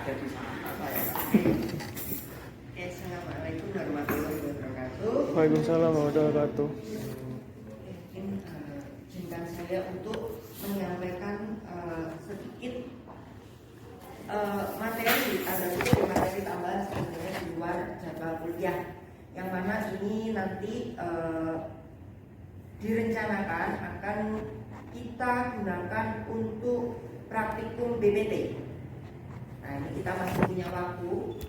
ada di sana saya. Oke, assalamualaikum warahmatullahi wabarakatuh. Waalaikumsalam warahmatullahi wabarakatuh. Mungkin izinkan saya untuk menyampaikan sedikit materi, ada materi tambahan sebenarnya di luar jadwal kuliah, yang mana ini nanti direncanakan akan kita gunakan untuk praktikum BPT. Nah, ini kita masih punya waktu.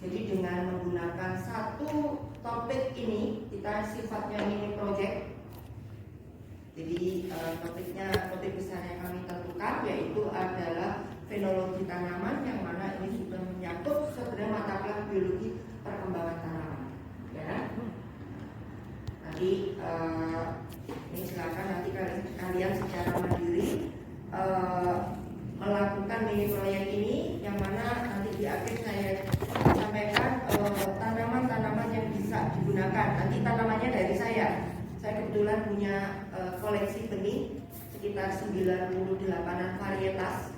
Jadi dengan menggunakan satu topik ini, kita sifatnya mini project. Jadi topik besar yang kami tentukan yaitu adalah fenologi tanaman, yang mana ini sudah menyangkut sebenarnya mata kuliah biologi perkembangan tanaman. Ya. Nanti ini silakan nanti kalian secara mandiri melakukan mini proyek ini, yang mana nanti di akhir saya sampaikan tanaman-tanaman yang bisa digunakan. Nanti tanamannya dari saya kebetulan punya koleksi benih sekitar 98-an varietas.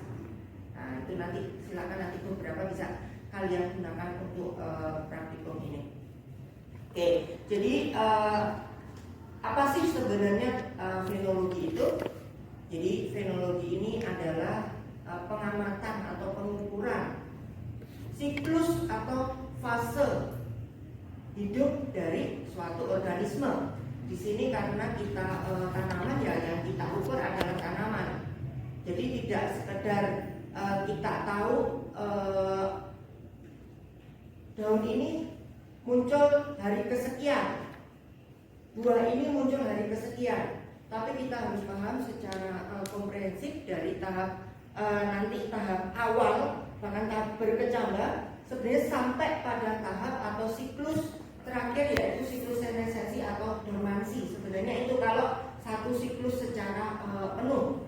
Nah, itu nanti silakan nanti beberapa bisa kalian gunakan untuk praktikum ini. Oke, jadi apa sih sebenarnya fenologi itu? Jadi fenologi ini adalah pengamatan atau pengukuran siklus atau fase hidup dari suatu organisme. Di sini karena kita tanaman, ya yang kita ukur adalah tanaman. Jadi tidak sekedar kita tahu daun ini muncul hari kesekian, buah ini muncul hari kesekian, tapi kita harus paham secara komprehensif dari tahap nanti tahap awal, bahkan tahap berkecambah, sebenarnya sampai pada tahap atau siklus terakhir, yaitu siklus senessensi atau dormansi. Sebenarnya itu kalau satu siklus secara penuh.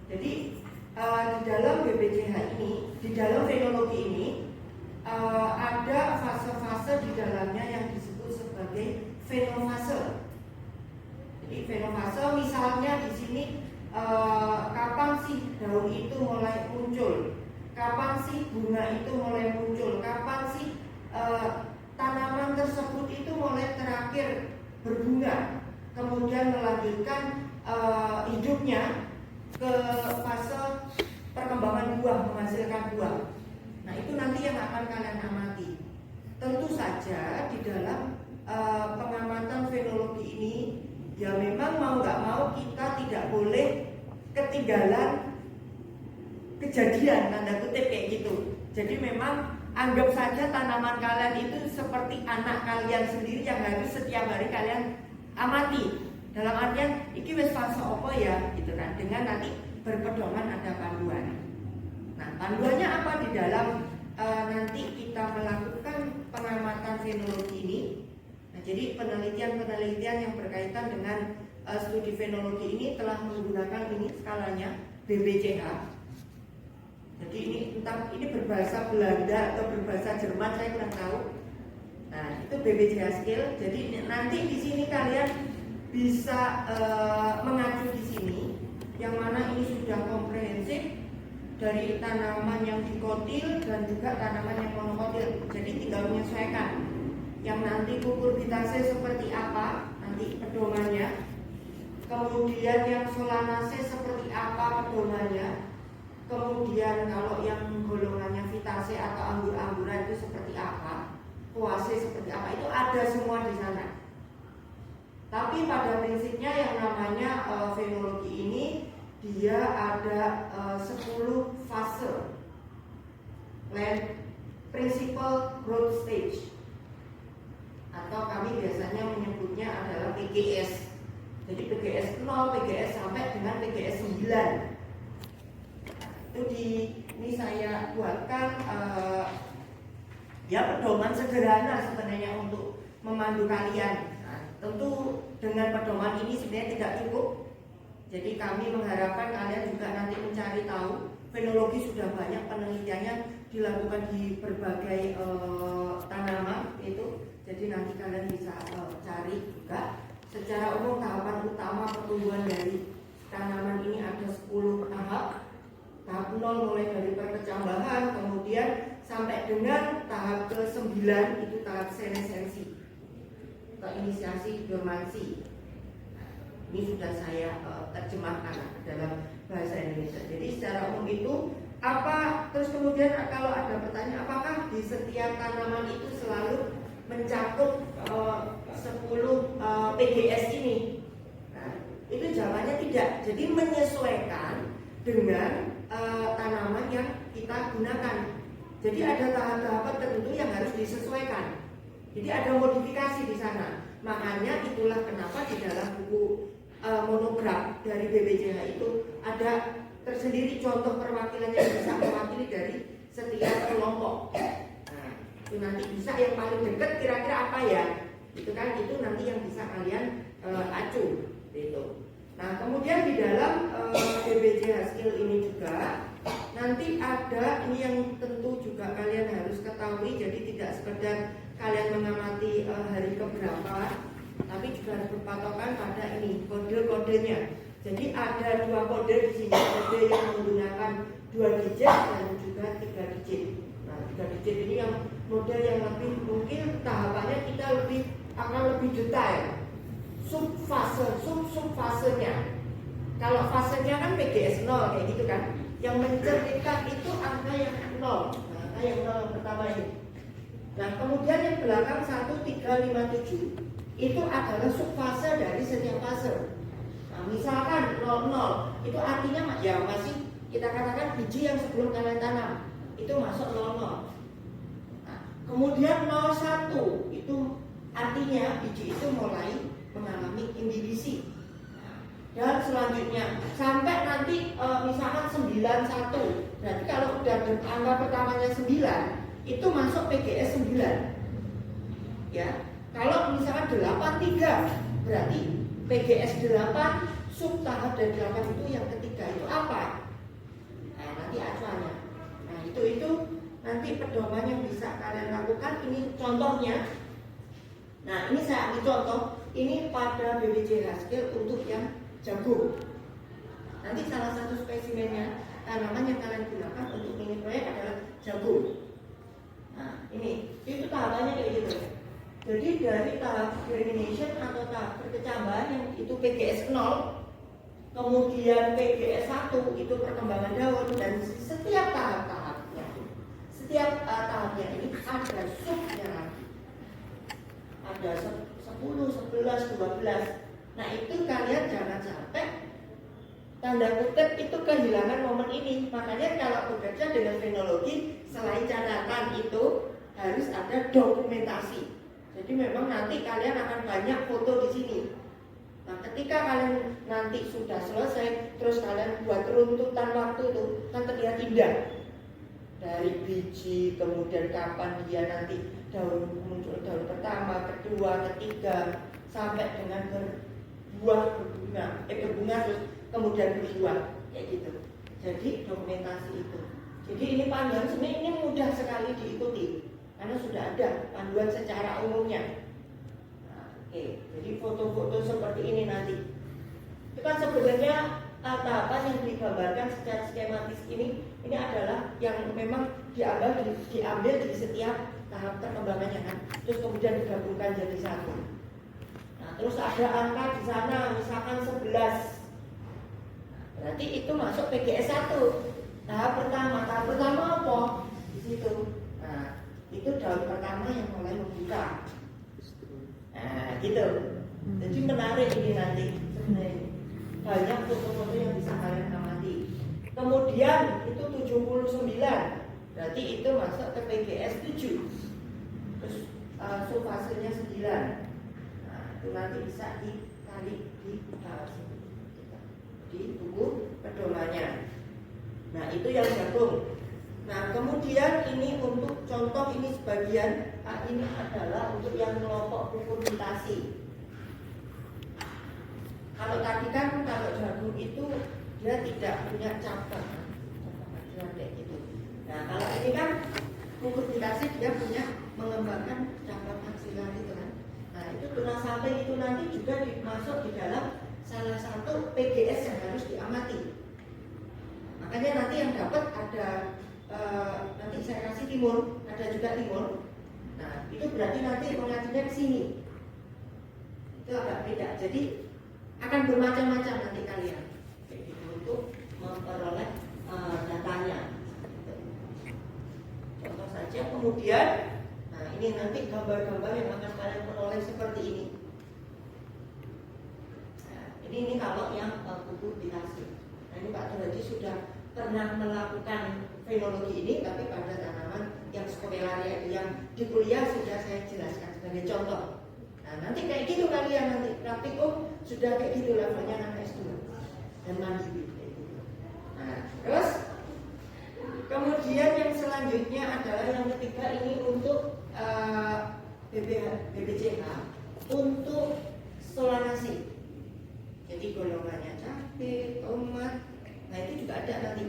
Jadi di dalam BPJH ini, di dalam fenologi ini ada fase-fase di dalamnya yang disebut sebagai fenofase. Jadi fenofase misalnya di sini kapan sih daun itu mulai muncul, kapan sih bunga itu mulai muncul, kapan sih tanaman tersebut itu mulai terakhir berbunga, kemudian melanjutkan hidupnya ke fase perkembangan buah, menghasilkan buah. Nah, itu nanti yang akan kalian amati. Tentu saja di dalam pengamatan fenologi ini, ya memang mau nggak mau kita tidak boleh ketinggalan kejadian, tanda kutip kayak gitu. Jadi memang anggap saja tanaman kalian itu seperti anak kalian sendiri yang harus setiap hari kalian amati. Dalam artian iki wis fase apa ya, gitu kan, dengan nanti berpedoman ada panduan. Nah, panduannya apa di dalam nanti kita melakukan pengamatan fenologi ini? Nah, jadi penelitian-penelitian yang berkaitan dengan studi fenologi ini telah menggunakan ini skalanya BPJH. Jadi ini entah ini berbahasa Belanda atau berbahasa Jerman, saya kurang tahu. Nah, itu BPJH scale. Jadi nanti di sini kalian bisa mengacu di sini, yang mana ini sudah komprehensif dari tanaman yang dikotil dan juga tanaman yang monokotil. Jadi tinggal menyesuaikan. Yang nanti kukurbitase seperti apa, nanti pedomannya. Kemudian yang solanase seperti apa pedomannya. Kemudian kalau yang golongannya vitase atau anggur-angguran itu seperti apa, poase seperti apa, itu ada semua di sana. Tapi pada prinsipnya yang namanya fenologi ini, dia ada 10 fase plant principal growth stage, atau kami biasanya menyebutnya adalah PGS. Jadi PGS 0, PGS sampai dengan PGS 9. Itu ini saya buatkan ya pedoman sederhana sebenarnya untuk memandu kalian. Nah, tentu dengan pedoman ini sebenarnya tidak cukup. Jadi kami mengharapkan kalian juga nanti mencari tahu. Fenologi sudah banyak penelitiannya dilakukan di berbagai tanaman itu. Jadi nanti kalian bisa cari juga. Secara umum tahapan utama pertumbuhan dari tanaman ini ada 10 tahap. Tahap 0 mulai dari perkecambahan, kemudian sampai dengan tahap ke-9 itu tahap senescensi atau inisiasi dormansi. Ini sudah saya terjemahkan dalam bahasa Indonesia. Jadi secara umum itu apa, terus kemudian kalau ada pertanyaan apakah di setiap tanaman itu selalu mencakup 10 PGS ini? Nah, itu jawabannya tidak. Jadi menyesuaikan dengan tanaman yang kita gunakan. Jadi ada tahap-tahap tertentu yang harus disesuaikan. Jadi ada modifikasi di sana. Makanya itulah kenapa di dalam buku monograf dari BPJH itu ada tersendiri contoh perwakilan yang bisa mewakili dari setiap kelompok. Nah, itu nanti bisa yang paling dekat kira-kira apa ya? Itu kan itu nanti yang bisa kalian acu gitu. Nah, kemudian di dalam BPJH skill ini juga nanti ada ini yang tentu juga kalian harus ketahui. Jadi tidak sekedar kalian mengamati hari keberapa, tapi juga harus berpatokan pada ini kode-kodenya. Jadi ada 2 kode di sini, kode yang menggunakan 2 digit dan juga 3 digit. Nah, 3 digit ini yang model yang lebih mungkin tahapannya kita akan lebih detail. Subfasenya. Kalau fasenya kan PGS 0 kayak gitu kan. Yang mencerminkan itu angka yang 0. Nah, angka yang 0 yang pertama ini. Nah, kemudian yang belakang 1, 3, 5, 7 itu adalah subfase dari setiap fase. Nah, misalkan 00 itu artinya ya masih kita katakan biji yang sebelum kalian tanam itu masuk 00. Nah, kemudian 01 itu artinya biji itu mulai mengalami imbibisi. Nah, dan selanjutnya sampai nanti misalkan 91. Berarti kalau udah angka pertamanya 9 itu masuk PGS 9. Ya. Kalau misalkan 83 berarti PGS 8 sub tahap dari 8 itu yang ketiga itu apa? Nah, nanti acuannya. Nah, itu nanti pedoman yang bisa kalian lakukan. Ini contohnya. Nah, ini saya ambil contoh. Ini pada BPJH skill untuk yang jagung. Nanti salah satu spesimennya tanaman yang kalian gunakan untuk ini proyek adalah jagung. Nah, ini itu tahapannya kayak gitu. Jadi dari tahap germination atau tahap perkecambahan yang itu PGS 0, kemudian PGS 1 itu perkembangan daun, dan setiap tahapnya ini ada subnya lagi. Ada 10, 11, 12. Nah, itu kalian jangan sampai tanda kutip itu kehilangan momen ini. Makanya kalau bekerja dengan fenologi, selain catatan itu harus ada dokumentasi. Jadi memang nanti kalian akan banyak foto di sini. Nah, ketika kalian nanti sudah selesai, terus kalian buat runtutan waktu itu kan terlihat indah. Dari biji, kemudian kapan dia nanti daun muncul, daun pertama, kedua, ketiga, sampai dengan berbunga terus kemudian berbuah kayak gitu. Jadi dokumentasi itu. Jadi ini panduan sebenarnya ini mudah sekali diikuti karena sudah ada panduan secara umumnya. Nah, oke. Jadi foto-foto seperti ini nanti. Itu kan sebenarnya tahapan yang digambarkan secara skematis ini adalah yang memang diambil di setiap tahap perkembangannya kan. Terus kemudian digabungkan jadi satu. Nah, terus ada angka di sana misalkan 11. Berarti itu masuk PGS 1. Tahap pertama apa? Di situ. Nah, itu daun pertama yang mulai membuka. Nah, gitu. Jadi menarik ini nanti sebenarnya. Banyak foto-foto yang bisa kalian amati. Kemudian itu 79. Berarti itu masuk ke PGS 7. Terus subfasenya 9. Nah, itu nanti bisa ditarik di sini. Di buku pedomannya. Nah, itu yang jagung. Nah, kemudian ini untuk contoh ini sebagian ini adalah untuk yang kelompok pigmentasi. Kalau tadi kan kalau jagung itu dia tidak punya cabang kayak gitu. Nah, kalau ini kan pigmentasi dia punya mengembangkan cabang aksial itu kan. Nah, itu tunas samping itu nanti juga dimasuk di dalam salah satu PGS yang harus diamati. Makanya nanti yang dapat ada nanti saya kasih timur, ada juga timur. Nah, itu berarti nanti mengajunya ke sini. Itu agak beda. Jadi akan bermacam-macam nanti kalian kayak gitu untuk memperoleh datanya. Contoh saja, kemudian, nah ini nanti gambar-gambar yang akan kalian peroleh seperti ini. Nah, ini kalau yang kultivasi. Nah, ini Pak Turadi sudah pernah melakukan fenologi ini, tapi pada tanaman yang scopellaria itu yang di kuliah sudah saya jelaskan sebagai contoh. Nah, nanti kayak gitu kalian nanti praktikum sudah kayak gitu levelnya anak S2 dan mandiri kayak gitu. Nah, terus kemudian yang selanjutnya adalah yang ketiga ini untuk BPCH untuk solanasi. Jadi golongannya cabai, tomat. Nah, itu juga ada nanti.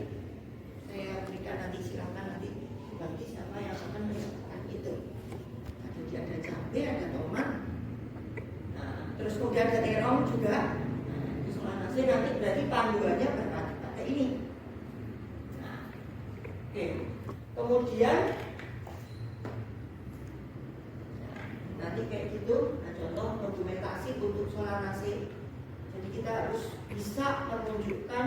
Saya berikan nanti, silakan nanti bagi siapa yang akan melakukan itu. Nah, jadi ada cabai, ada tomat. Nah, terus kemudian ada terong juga. Nah, solanasi nanti berarti panduannya pakai ini. Nah, oke. Kemudian nanti kayak gitu. Nah, contoh dokumentasi untuk solanasi. Jadi kita harus bisa menunjukkan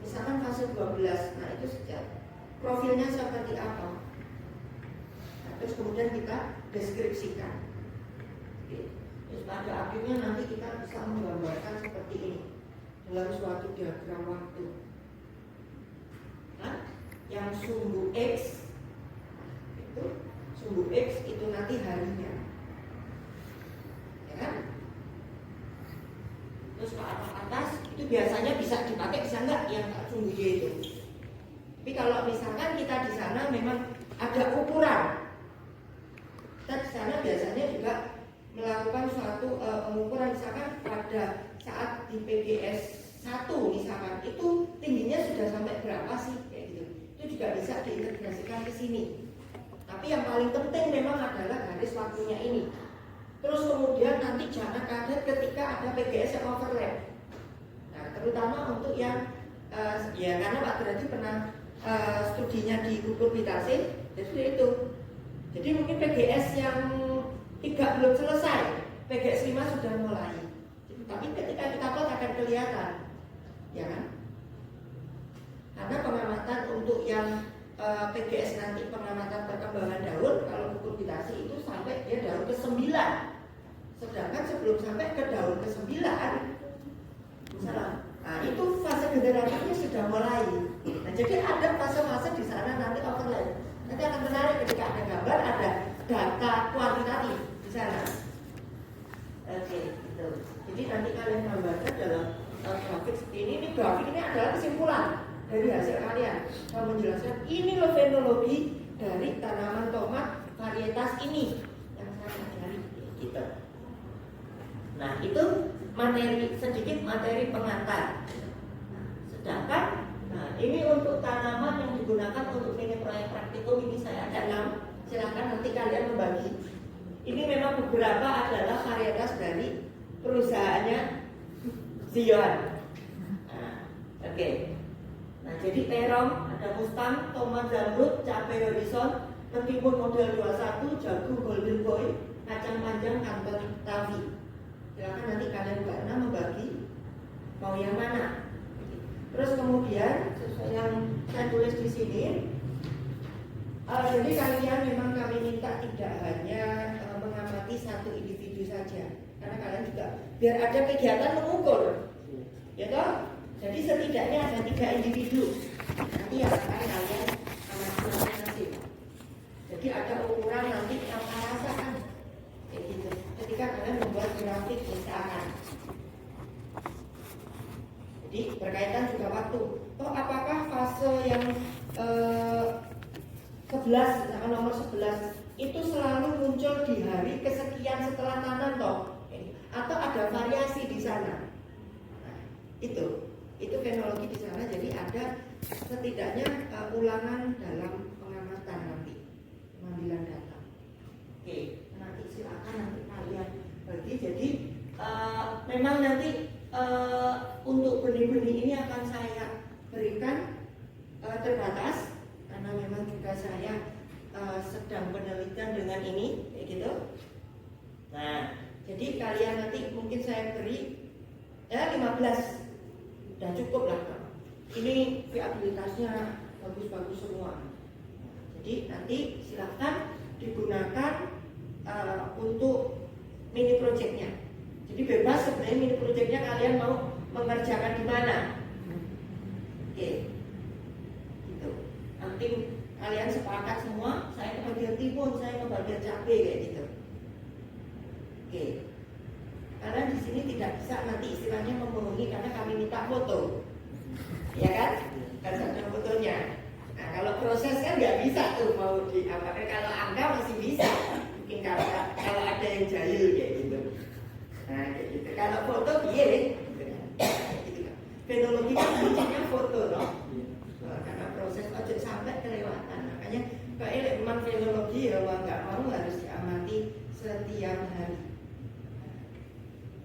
misalkan fase 12. Nah, itu sejak profilnya seperti apa. Nah, terus kemudian kita deskripsikan. Oke. Terus pada akhirnya nanti kita bisa menggambarkan seperti ini dalam suatu diagram waktu. Nah, yang sumbu X itu sumbu X itu nanti harinya, ya kan? Terus ke atas itu biasanya bisa dipakai, bisa enggak yang sumbu Y itu. Tapi kalau misalkan kita di sana memang ada ukuran, kita di sana biasanya juga melakukan suatu pengukuran, misalkan pada saat di PGS 1 misalkan itu tingginya sudah sampai berapa sih kayak gitu. Itu juga bisa diintegrasikan ke sini. Tapi yang paling penting memang adalah garis waktunya ini. Terus kemudian nanti jangan kaget ketika ada PGS yang overlap. Nah, terutama untuk yang ya karena Pak Derajat pernah studinya di kultivasi, jadi itu. Jadi mungkin PGS yang 3 belum selesai, PGS 5 sudah mulai. Tapi ketika kita plot akan kelihatan, ya kan? Karena pengamatan untuk yang PGS nanti pengamatan perkembangan daun kalau kultivasi itu sampai dia daun ke-9. Sedangkan sebelum sampai ke daun ke-9 misalnya, nah itu fase generatifnya sudah mulai. Nah, jadi ada fase-fase di sana nanti overlap. Nanti akan menarik ketika ada gambar, ada data kuantitatif di sana. Oke, gitu. Jadi nanti kalian gambarkan dalam grafik seperti ini. Ini grafik ini adalah kesimpulan dari hasil kalian yang menjelaskan ini loh fenologi dari tanaman tomat varietas ini yang saya pelajari gitu. Nah, itu materi sedikit materi pengantar. Nah, sedangkan ini untuk tanaman yang digunakan untuk mini proyek praktikum ini saya ada 6. Silakan nanti kalian membagi. Ini memang beberapa adalah varietas dari perusahaannya Zion. Nah, oke. Nah, jadi terong, ada mustang, tomat zamrud, cabai horizon, mentimun model 21, jagung golden boy, kacang panjang, kanton tavi. Silakan nanti kalian karena membagi mau yang mana. Terus kemudian sesuai yang saya tulis di sini, jadi kalian memang kami minta tidak hanya mengamati satu individu saja, karena kalian juga biar ada kegiatan mengukur, ya toh. Jadi setidaknya ada 3 individu nanti yang akan kalian amati masing-masing. Jadi ada ukuran nanti yang rasakan kayak gitu. Ketika kalian membuat grafik misalkan. Jadi berkaitan juga waktu. Toh apakah fase yang 11, misalkan nomor 11 itu selalu muncul di hari kesekian setelah tanam toh? Atau ada variasi di sana? Nah, itu fenologi di sana. Jadi ada setidaknya ulangan dalam pengamatan nanti, pengambilan data. Oke, nanti silakan nanti kalian bagi. Jadi memang nanti untuk benih-benih ini akan saya berikan terbatas karena memang juga saya sedang penelitian dengan ini kayak gitu. Nah, jadi kalian nanti mungkin saya beri 15, udah cukup lah. Ini viabilitasnya bagus-bagus semua. Jadi nanti silahkan digunakan untuk mini projectnya. Jadi bebas sebenarnya mini projectnya kalian mau mengerjakan di mana. Oke, gitu. Nanti kalian sepakat semua, saya ke bagian timun, saya ke bagian cabai kayak gitu. Oke. Karena di sini tidak bisa nanti istilahnya membohongi karena kami minta foto. Ya kan? Harus ada fotonya. Nah, kalau proses kan nggak bisa tuh mau diapakan. Kalau angka masih bisa. Mungkin kalau ada yang jahil kayak gitu. Nah, kayak gitu. Kalau foto iya, gitu. Fenologi kan kuncinya foto, loh. Nah, karena proses ojo sampai kelewatan. Makanya kayak memang fenologi ya nggak mau harus diamati setiap hari.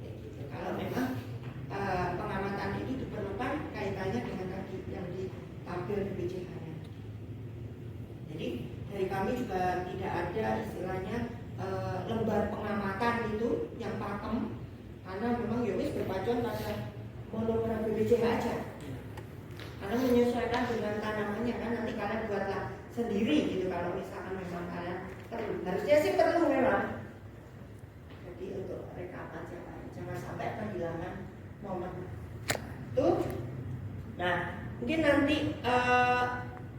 Kayak gitu. Kalau memang pengamatan ini diperlukan kaitannya dengan tadi yang di tabel BPJH-nya. Jadi dari kami juga tidak ada istilahnya lembar pengamatan itu yang pakem, karena memang Yowis berpacuan pada monogram BPJH aja. Karena menyesuaikan dengan tanamannya kan nanti kalian buatlah sendiri gitu kalau misalkan memang kalian perlu. Harusnya sih perlu memang. Jadi untuk rekap aja, jangan sampai kehilangan momen. Tuh. Nah, mungkin nanti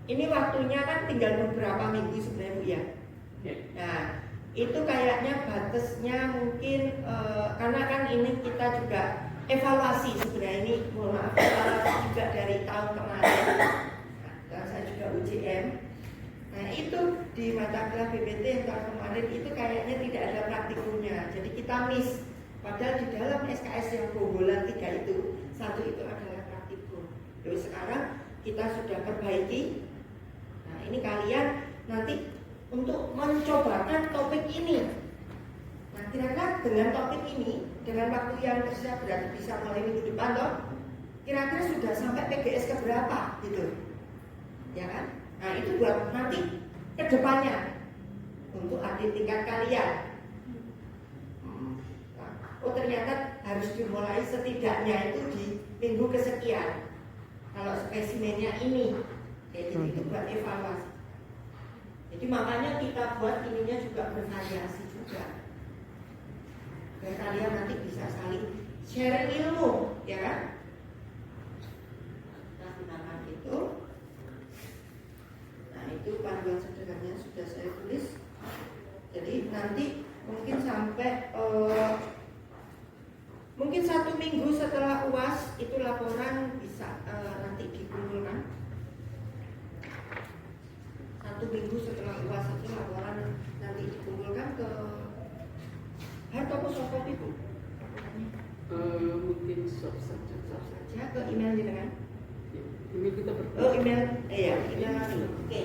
ini waktunya kan tinggal beberapa minggu sebenarnya Bu ya. Nah, itu kayaknya batasnya mungkin karena kan ini kita juga evaluasi sebenarnya ini, mohon maaf evaluasi juga dari tahun kemarin. Nah, saya juga UJM. Nah, itu di mata kuliah BPT yang tahun kemarin itu kayaknya tidak ada praktikumnya. Jadi kita miss. Padahal di dalam SKS yang bobolan 3 itu, 1 itu adalah praktikum. Jadi sekarang kita sudah perbaiki. Nah, ini kalian nanti untuk mencobakan topik ini. Nah, kira-kira dengan topik ini, dengan waktu yang tersisa berarti bisa mulai minggu depan loh. Kira-kira sudah sampai PGS keberapa gitu. Ya kan? Nah, itu buat nanti ke depannya untuk adik tingkat kalian. Oh, ternyata harus dimulai setidaknya itu di minggu kesekian. Kalau spesimennya ini, kayak gitu itu buat evaluasi. Jadi makanya kita buat ininya juga bervariasi juga. Dan kalian nanti bisa saling share ilmu, ya kan? Nah, gunakan itu. Nah, itu panduan sederhananya sudah saya tulis. Jadi nanti mungkin sampai mungkin 1 minggu setelah UAS itu laporan bisa nanti dikumpulkan. 1 minggu setelah UAS itu laporan nanti dikumpulkan ke hard atau soft copy Bu? Mungkin soft saja Ke email gitu kan? Email kita berdua. Oh, email, iya, email. Oke.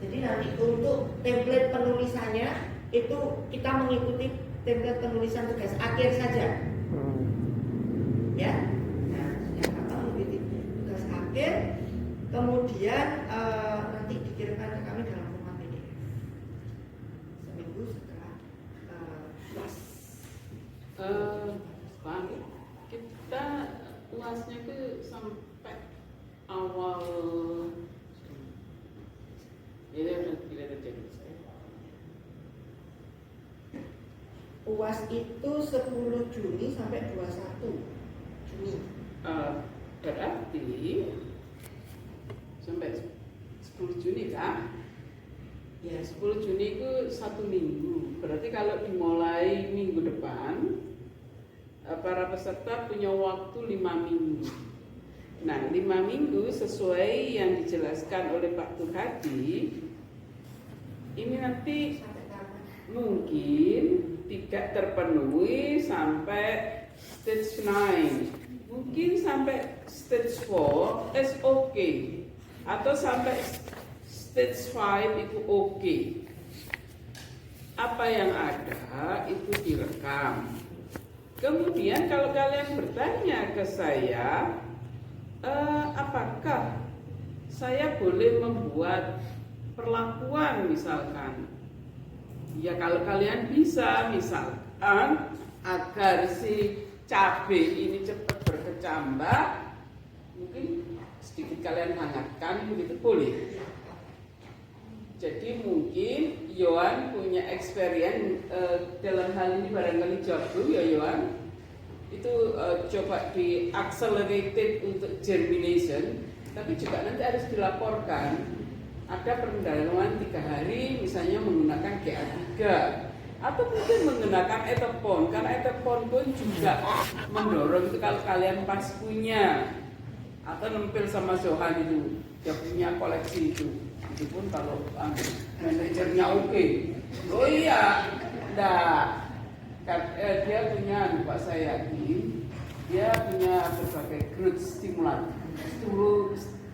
Jadi nanti untuk template penulisannya itu kita mengikuti template penulisan tugas akhir saja. Ya, nah yang apa mengikuti tugas akhir, kemudian nanti dikirimkan ke kami dalam format PDF seminggu setelah UAS. Pak, kita UASnya itu sampai awal ini udah tidak terjadi. UAS itu 10 Juni sampai 21 Juni. Berarti sampai 10 Juni kan? Ya, 10 Juni itu 1 minggu. Berarti kalau dimulai minggu depan, para peserta punya waktu 5 minggu. Nah, 5 minggu sesuai yang dijelaskan oleh Pak Tur Hadi, ini nanti mungkin tidak terpenuhi sampai stage 9, mungkin sampai stage 4 is okay, atau sampai stage 5 itu okay. Apa yang ada itu direkam. Kemudian kalau kalian bertanya ke saya, apakah saya boleh membuat perlakuan misalkan. Ya kalau kalian bisa misalkan agar si cabai ini cepat berkecambah, mungkin sedikit kalian hangatkan begitu boleh. Jadi mungkin Yohan punya experience dalam hal ini barangkali jawab dulu ya Yohan. Itu coba di accelerated untuk germination, tapi juga nanti harus dilaporkan. Ada pendalaman 3 hari misalnya menggunakan GA3 atau mungkin menggunakan etepon, karena etepon pun juga mendorong itu kalau kalian pas punya atau nempel sama Johan itu dia punya koleksi itu. Meskipun kalau manajernya oke. Oh iya, enggak. Dia punya, lupa saya yakin, dia punya berbagai growth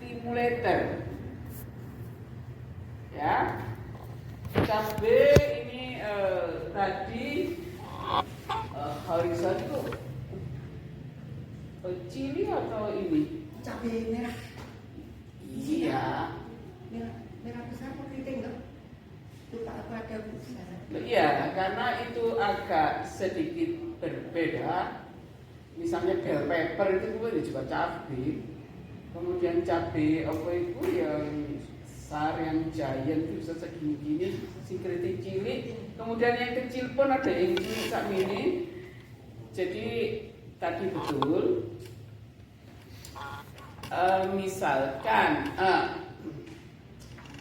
stimulator. Ya, cabai ini tadi horizontal chili atau ini? Cabai merah. Iya. Merah besar apa keriting enggak? Itu tak apa ada besar. Iya, karena itu agak sedikit berbeda. Misalnya bell pepper itu juga cabai. Kemudian cabai apa itu yang besar, yang giant itu bisa segini-gini, si keriting cilik. Kemudian yang kecil pun ada yang sak mini. Jadi tadi betul. Misalkan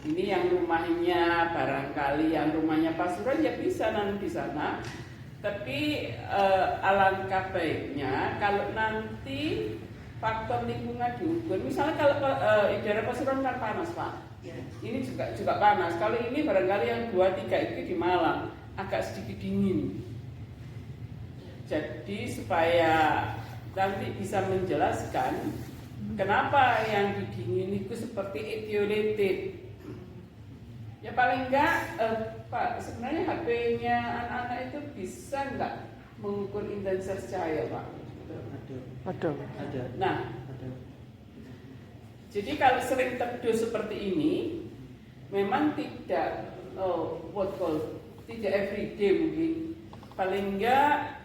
ini yang rumahnya barangkali yang rumahnya Pasuruan ya bisa nanti di sana. Tapi alangkah baiknya kalau nanti faktor lingkungan diukur. Misalnya kalau daerah Pasuruan kan panas Pak. Ya. Ini juga panas. Kalau ini barangkali yang 2-3 itu di Malang agak sedikit dingin. Jadi supaya nanti bisa menjelaskan kenapa yang didingin itu seperti etiolated. Ya paling enggak Pak, sebenarnya HP-nya anak-anak itu bisa enggak mengukur intensitas cahaya Pak? Ada. Nah, jadi kalau sering teduh seperti ini, memang tidak tidak everyday mungkin, paling enggak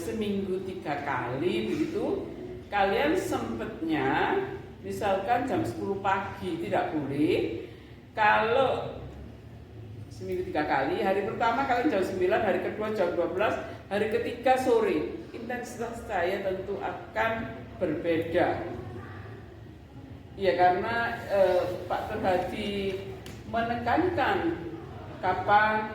seminggu 3 kali begitu. Kalian sempatnya, misalkan jam 10 pagi tidak boleh. Kalau seminggu 3 kali, hari pertama kalian jam 9, hari kedua jam 12, hari ketiga sore. Intensitas cahaya tentu akan berbeda. Ya karena Pak Terhadi menekankan kapan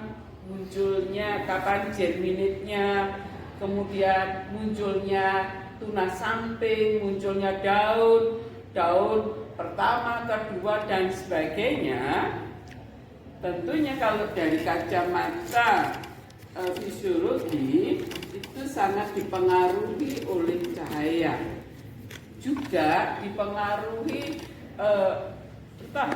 munculnya, kapan germinate-nya, kemudian munculnya tunas samping, munculnya daun pertama, kedua dan sebagainya. Tentunya kalau dari kacamata fisiologi itu sangat dipengaruhi oleh cahaya, juga dipengaruhi entah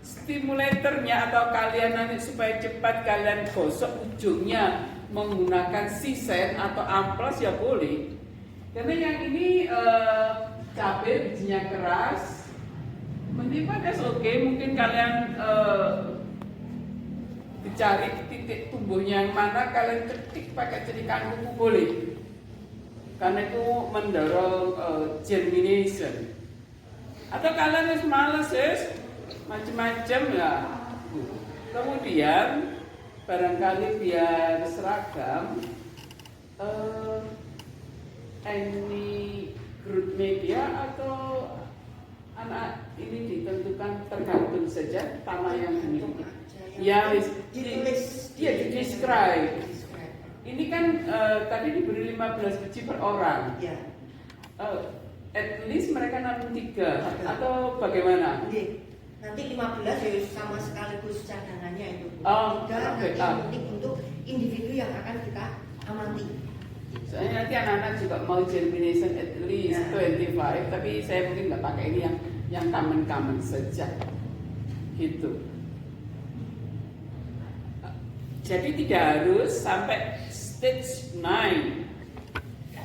stimulatornya atau kalian nanti supaya cepat kalian gosok ujungnya menggunakan sisen atau amplas ya boleh. Karena yang ini cabai bijinya keras, menimbang oke, mungkin kalian dicari titik tumbuhnya yang mana, kalian ketik pakai cetikan kuku boleh, karena itu mendorong germination. Atau kalian harus males macam-macam ya. Kemudian barangkali biar seragam, ini growth media atau anak ini ditentukan tergantung saja tanah yang dimiliki. Ya, ditulis, dia di describe. Ini kan tadi diberi 15 biji per orang. Ya. At least mereka nanam 3 atau bagaimana? Nanti 15 ya sama sekaligus cadangannya itu. Oh, nanti penting untuk individu yang akan kita amati. Soalnya nanti anak-anak juga mau germination at least 25, tapi saya mungkin nggak pakai ini yang common saja, gitu. Jadi tidak harus sampai stage 9.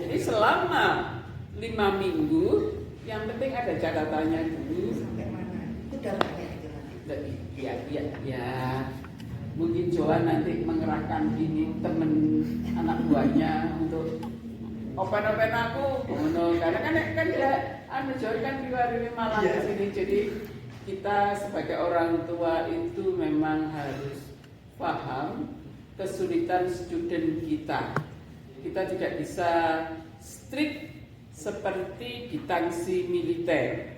Jadi selama 5 minggu, yang penting ada catatannya dulu. udah banyak itu nanti. Ya. Mungkin Joan nanti mengerahkan ini temen anak buahnya untuk open aku, karena kan ya, Joan kan di Malang di sini, jadi kita sebagai orang tua itu memang harus paham kesulitan student kita. Kita tidak bisa strict seperti di tangsi militer.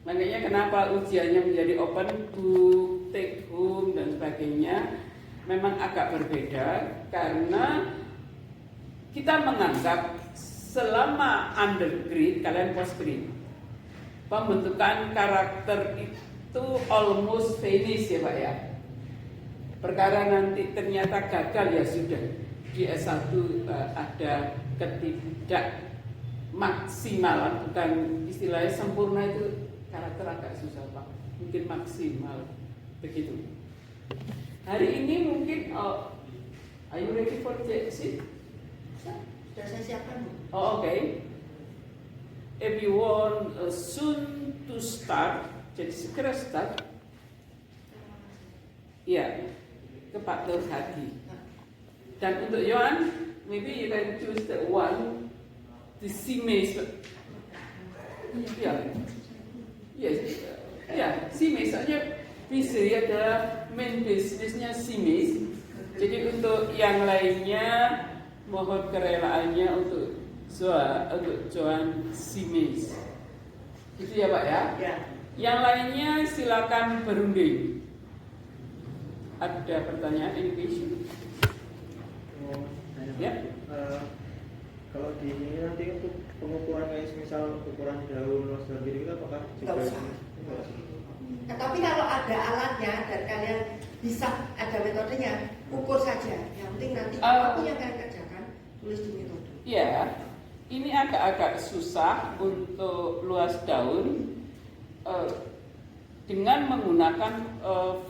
Makanya kenapa ujiannya menjadi open book, take home dan sebagainya memang agak berbeda, karena kita menganggap selama undergrad kalian postgrad pembentukan karakter itu almost finish ya Pak ya. Perkara nanti ternyata gagal ya sudah, di S1 ada ketidakmaksimalan, bukan istilahnya sempurna, itu karakter agak susah Pak, mungkin maksimal begitu. Hari ini mungkin are you ready for the exit? Sudah saya siapkan Bu. Okay. If you want soon to start, jadi segera start. Ya, ke Pak Nur Hadi. Dan untuk Yohan, maybe you can choose the one, the CMAs. Ya. Yes, ya, CMAs soalnya Fishery adalah main businessnya CMAs. Jadi untuk yang lainnya mohon kerelaannya untuk Joan CMAs. Itu ya Pak ya? Ya. Yang lainnya silakan berunding. Ada pertanyaan education? Ya. Kalau di ini nanti untuk pengukuran kayak misal ukuran daun luas daun gitu apakah Nggak usah. Tapi kalau ada alatnya dan kalian bisa ada metodenya, ukur saja. Yang penting nanti apa yang kalian kerjakan tulis di metode. Ya, ini agak-agak susah untuk luas daun dengan menggunakan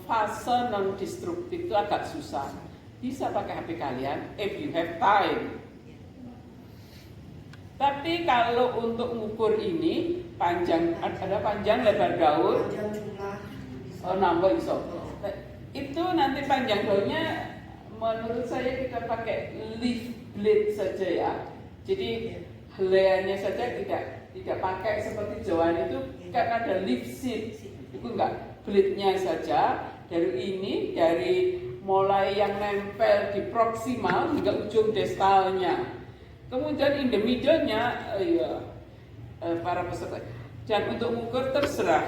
fase non destruktif itu agak susah. Bisa pakai HP kalian if you have time. Tapi kalau untuk mengukur ini panjang, ada panjang lebar daun, Panjang jumlah. nambah iso. Itu nanti panjang daunnya menurut saya kita pakai leaf blade saja ya. Jadi helaiannya saja tidak pakai seperti Joan itu, karena ada leaf seed. Itu enggak, blade-nya saja dari mulai yang nempel di proksimal hingga ujung distalnya. Kemudian in the middle-nya para peserta. Dan untuk mengukur terserah.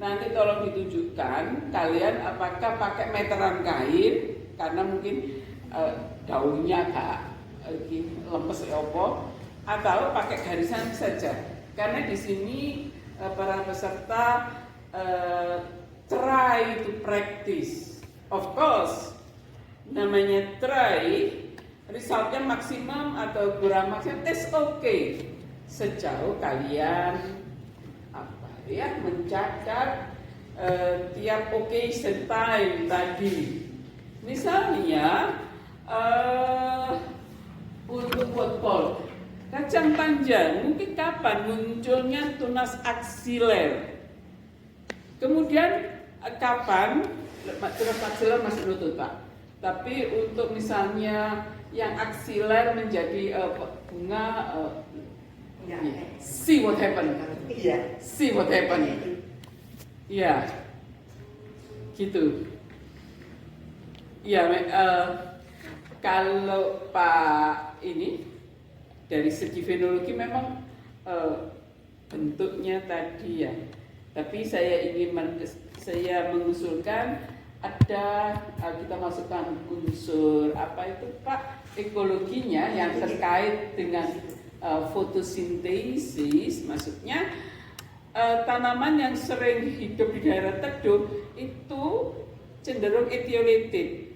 Nanti tolong ditunjukkan kalian apakah pakai meteran kain, karena mungkin daunnya agak lempes atau pakai garisan saja. Karena di sini para peserta try to practice. Of course, namanya try, resultnya maksimum atau kurang maksimum, it's okay. Sejauh kalian mencatat tiap occasion time tadi. Misalnya untuk botol kacang panjang, mungkin kapan munculnya tunas aksiler? Kemudian kapan tunas aksiler masih lutut Pak? Tapi untuk misalnya yang aksiler menjadi bunga, see what happen. Iya. See what happen. Iya, gitu. Iya, kalau Pak ini dari segi fenologi memang bentuknya tadi ya. Tapi saya mengusulkan ada kita masukkan unsur apa itu Pak, ekologinya yang terkait dengan fotosintesis, maksudnya tanaman yang sering hidup di daerah teduh itu cenderung etiolated.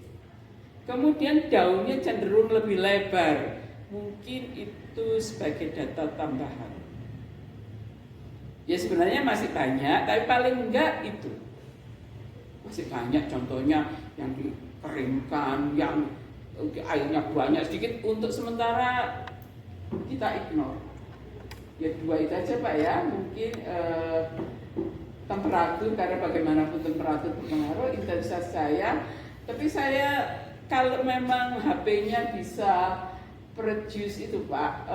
Kemudian daunnya cenderung lebih lebar. Mungkin itu sebagai data tambahan. Ya sebenarnya masih banyak, tapi paling enggak itu. Masih banyak contohnya yang dikeringkan, yang airnya banyak sedikit, untuk sementara kita ignore. Ya dua itu aja Pak ya, mungkin temperatur, karena bagaimanapun temperatur berpengaruh, intensitas cahaya. Tapi saya kalau memang HP-nya bisa produce itu Pak,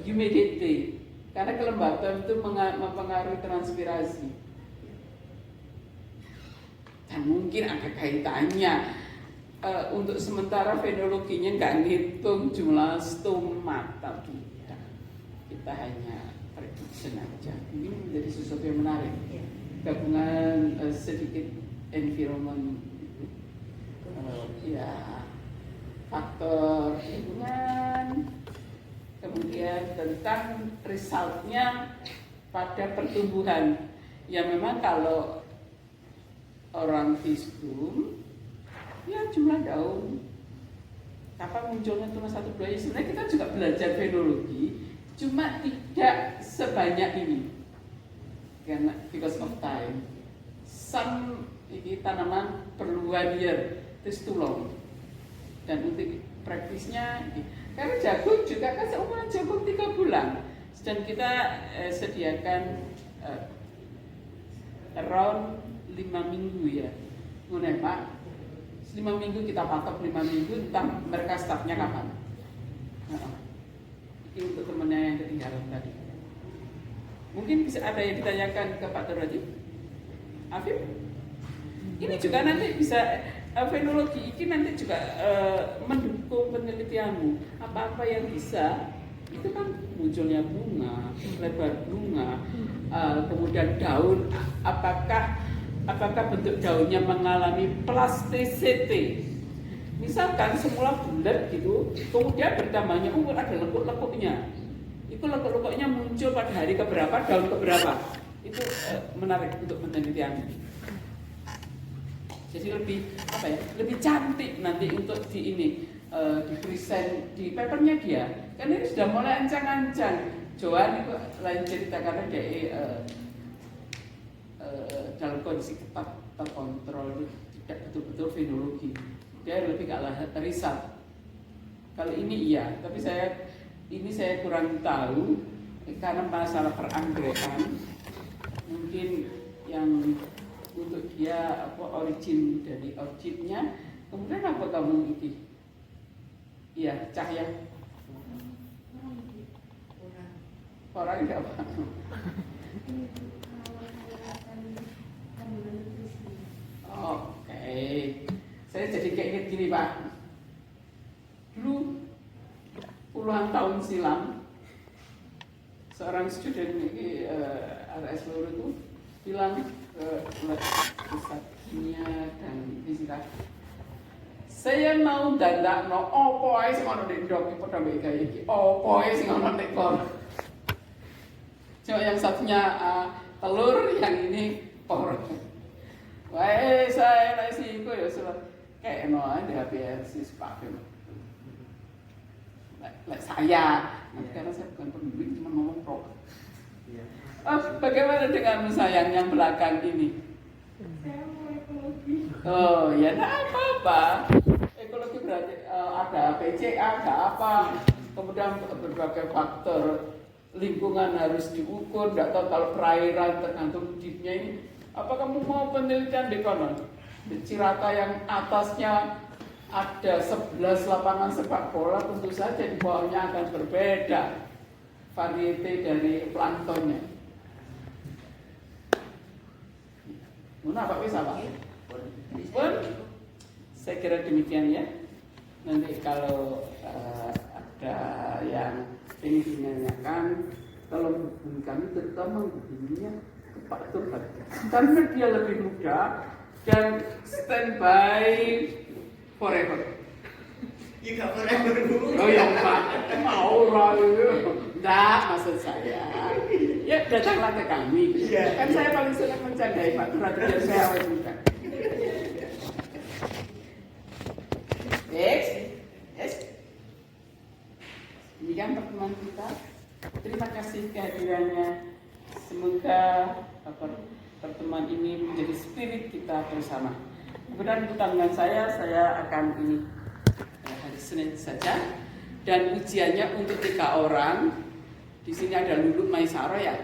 humidity, karena kelembapan itu mempengaruhi transpirasi. Dan mungkin ada kaitannya. Untuk sementara fenologinya nggak ngitung jumlah stomata kita hanya prediction aja. Ini menjadi sesuatu yang menarik. Gabungan sedikit environment, ya faktor lingkungan, kemudian tentang resultnya pada pertumbuhan. Ya memang kalau orang visum, ya jumlah daun, kapan munculnya cuma 1 2. Sebenarnya kita juga belajar fenologi, cuma tidak sebanyak ini karena because of time. Some ini tanaman perlu 1 year, terus tulung. Dan untuk praktisnya, karena jagung juga kan seumuran jagung 3 bulan, dan kita sediakan around 5 minggu ya, mulai Pak. 5 minggu kita patok 5 minggu, entah mereka startnya kapan. Ini untuk temennya yang ketinggalan tadi. Mungkin bisa ada yang ditanyakan ke Pak Doroji, Afif. Ini juga nanti bisa fenologi ini nanti juga mendukung penelitianmu. Apa-apa yang bisa, itu kan munculnya bunga, lebar bunga, kemudian daun, apakah bentuk daunnya mengalami plasticity. Misalkan semula bulat gitu, kemudian bertambahnya umur ada lekuk-lekuknya. Itu lekuk-lekuknya muncul pada hari keberapa, daun keberapa. Itu menarik untuk penelitian. Jadi lebih cantik nanti untuk di present di papernya dia. Karena ini sudah mulai ancang-ancang. Joan itu lain cerita karena dia dalam kondisi ketat terkontrol, tidak betul-betul fenologi. Dia lebih kalah riset. Kalau ini iya, tapi saya kurang tahu karena masalah peranggrakan. Mungkin yang untuk dia origin dari orchidnya. Kemudian apa kamu ini? Iya, cahaya. Orang tidak apa. Oke, saya jadi kayak inget gini Pak. Dulu puluhan tahun silam, seorang student ini RS Loro itu bilang ke pusat kimia dan fisika, saya mau dandakno opo ae sing ana ning ndok iki padha mbek gawe iki, opo ae sing ana ning kono. Cuma yang satunya telur, yang ini pork. Wah, saya nasi itu ya sudah kayak aja di HPRC sepakai. Saya, karena saya bukan pemimpin, cuma ngomong pro. Bagaimana dengan sayang yang belakang ini? Saya mau ekologi. Oh ya, nah apa-apa. Ekologi berarti ada PCA, ada apa. Kemudian berbagai faktor lingkungan harus diukur. Tidak tahu kalau perairan tergantung deepnya ini. Apa kamu mau penelitian di konon? Di Cirata yang atasnya ada 11 lapangan sepak bola, tentu saja di bawahnya akan berbeda variete dari planktonnya. Mana Pak bisa Pak? Pun saya kira demikian ya. Nanti kalau ada yang ingin ditanyakan, tolong hubungi kami, terutama hubunginya ke Pak Turban, karena dia lebih muda dan standby forever. Iya forever dulu. Oh ya Pak, mau enggak maksud saya. Ya datanglah ke kami. Kan saya paling senang mencandai Pak Turban, biar saya awet muda. Yes. Demikian pertemuan kita. Terima kasih kehadirannya. Semoga pertemuan ini menjadi spirit kita bersama. Kemudian untuk tanggungan saya akan ini hari Senin saja. Dan ujiannya untuk 3 orang. Di sini ada Lulu Maisaro ya.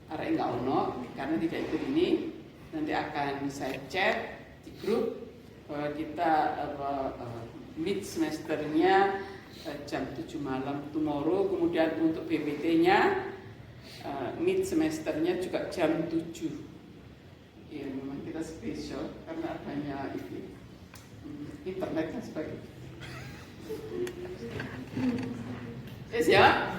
arek nggak ono karena tidak ikut ini, nanti akan saya chat di grup bahwa kita mid semesternya jam 7 malam tomorrow, kemudian untuk PPT-nya mid semesternya juga jam 7. Ya memang kita spesial karena adanya ini internet dan sebagainya. Yes ya.